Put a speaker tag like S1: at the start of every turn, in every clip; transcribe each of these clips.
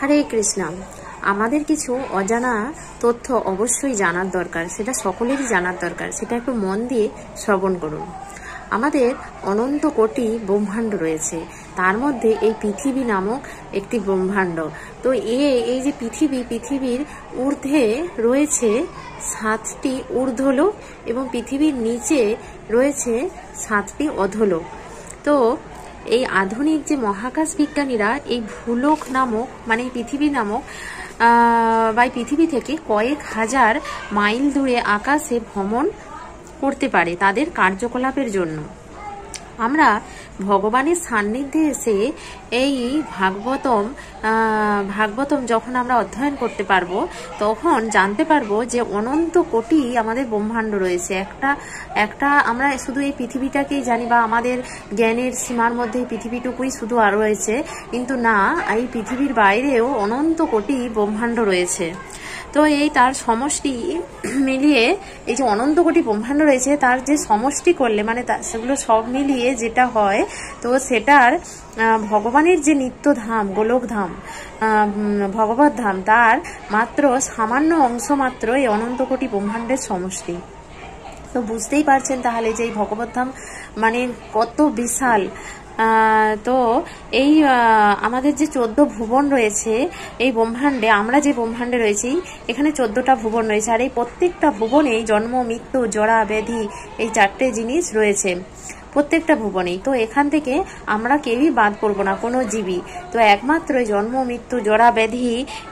S1: হরে কৃষ্ণ। আমাদের কিছু অজানা তথ্য অবশ্যই জানার দরকার, সেটা সকলেরই জানার দরকার। সেটা একটু মন দিয়ে শ্রবণ করুন। আমাদের অনন্ত কোটি ব্রহ্মাণ্ড রয়েছে, তার মধ্যে এই পৃথিবী নামক একটি ব্রহ্মাণ্ড। তো এই যে পৃথিবীর ঊর্ধ্বে রয়েছে 7টি ঊর্ধ্বলোক এবং পৃথিবীর নিচে রয়েছে 7টি অধোলোক। তো এই আধুনিক যে মহাকাশ বিজ্ঞানীরা এই ভূলোক নামক মানে পৃথিবী নামক বা পৃথিবী থেকে কয়েক হাজার মাইল দূরে আকাশে ভ্রমণ করতে পারে তাদের কার্যকলাপের জন্য। আমরা ভগবানের সান্নিধ্যে এসে এই ভাগবতম যখন আমরা অধ্যয়ন করতে পারবো, তখন জানতে পারবো যে অনন্ত কোটি আমাদের ব্রহ্মাণ্ড রয়েছে। একটা আমরা শুধু এই পৃথিবীটাকেই জানি বা আমাদের জ্ঞানের সীমার মধ্যে পৃথিবীটুকুই শুধু আর রয়েছে, কিন্তু না, এই পৃথিবীর বাইরেও অনন্ত কোটি ব্রহ্মাণ্ড রয়েছে। তো এই তার সমষ্টি মিলিয়ে এই যে অনন্ত কোটি ব্রহ্মাণ্ড রয়েছে, তার যে সমষ্টি করলে মানে সেগুলো সব মিলিয়ে যেটা হয়, তো সেটার ভগবানের যে নিত্যধাম গোলকধাম ভগবত ধাম, তার মাত্র সামান্য অংশ মাত্র এই অনন্ত কোটি ব্রহ্মাণ্ডের সমষ্টি। তো বুঝতেই পারছেন তাহলে যে এই ভগবত ধাম মানে কত বিশাল। তো এই আমাদের যে 14 ভুবন রয়েছে এই ব্রহ্মাণ্ডে, আমরা যে ব্রহ্মাণ্ডে রয়েছি এখানে 14টা ভুবন রয়েছে, আর এই প্রত্যেকটা ভুবনেই জন্ম মৃত্যু জরা ব্যাধি এই 4টে জিনিস রয়েছে প্রত্যেকটা ভুবনেই। তো এখান থেকে আমরা কেউই বাদ পড়বো না, কোনো জীবী। তো একমাত্র জন্ম মৃত্যু জরা ব্যাধি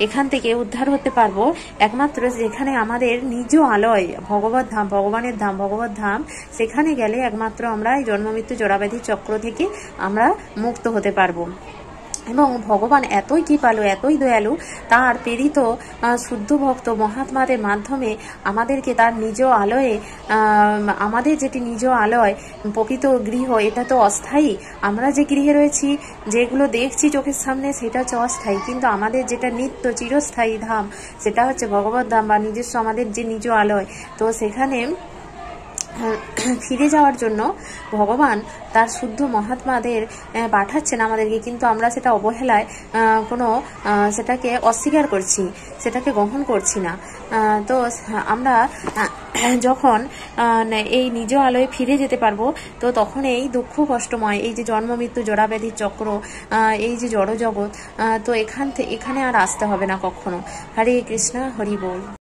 S1: এখান থেকে উদ্ধার হতে পারবো একমাত্র যেখানে আমাদের নিজ আলয় ভগবত ধাম, ভগবানের ধাম ভগবত ধাম, সেখানে গেলে একমাত্র আমরা এই জন্ম মৃত্যু জরা ব্যাধি চক্র থেকে আমরা মুক্ত হতে পারবো। এবং ভগবান এতই কৃপালু এতই দয়ালু, তার প্রেরিত শুদ্ধ ভক্ত মহাত্মাদের মাধ্যমে আমাদেরকে তার নিজ আলয়ে, আমাদের যেটি নিজ আলয় প্রকৃত গৃহ, এটা তো অস্থায়ী। আমরা যে গৃহে রয়েছি, যেগুলো দেখছি চোখের সামনে, সেটা হচ্ছে অস্থায়ী, কিন্তু আমাদের যেটা নিত্য চিরস্থায়ী ধাম সেটা হচ্ছে ভগবত ধাম বা নিজস্ব আমাদের যে নিজ আলয়। তো সেখানে ফিরে যাওয়ার জন্য ভগবান তার শুদ্ধ মহাত্মাদের পাঠাচ্ছেন আমাদেরকে, কিন্তু আমরা সেটা অবহেলায় সেটাকে অস্বীকার করছি, সেটাকে গ্রহণ করছি না। তো আমরা যখন এই নিজ আলোয় ফিরে যেতে পারবো, তো তখন এই দুঃখ কষ্টময় এই যে জন্ম মৃত্যু জরা ব্যাধির চক্র, এই যে জড় জগৎ, তো এখানে আর আসতে হবে না কখনো। হরে কৃষ্ণ, হরি বল।